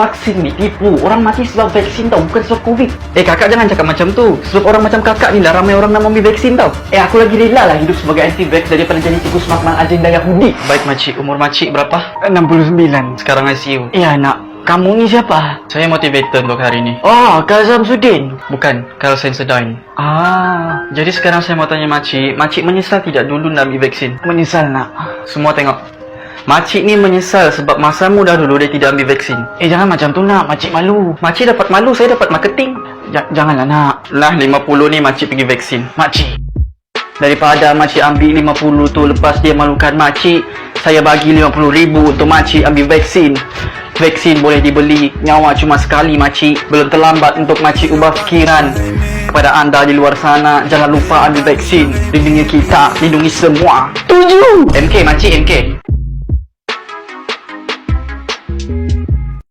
Vaksin ni tipu. Orang mati sebab vaksin tau, bukan sebab Covid. Kakak jangan cakap macam tu. Sebab orang macam kakak ni lah ramai orang nak ambil vaksin tau. Aku lagi rela lah hidup sebagai anti-vax daripada jadi tikus makmal agenda Yahudi. Baik makcik, umur makcik berapa? 69. Sekarang ICU. Nak. Kamu ni siapa? Saya motivator untuk hari ni. Oh, Kak Samsudin? Bukan, Carl Sensodyne. Jadi sekarang saya mau tanya makcik menyesal tidak dulu nak ambil vaksin? Menyesal nak. Semua tengok. Makcik ni menyesal sebab masa muda dulu dia tidak ambil vaksin. Jangan macam tu nak, makcik malu. Makcik dapat malu, saya dapat marketing. Janganlah nak. Lah 50 ni makcik pergi vaksin. Makcik, daripada makcik ambil 50 tu lepas dia malukan makcik, saya bagi 50,000 untuk makcik ambil vaksin. Vaksin boleh dibeli, nyawa cuma sekali makcik. Belum terlambat untuk makcik ubah fikiran. Kepada anda di luar sana, jangan lupa ambil vaksin. Lindungi kita, lindungi semua. Tuju! MK makcik, MK.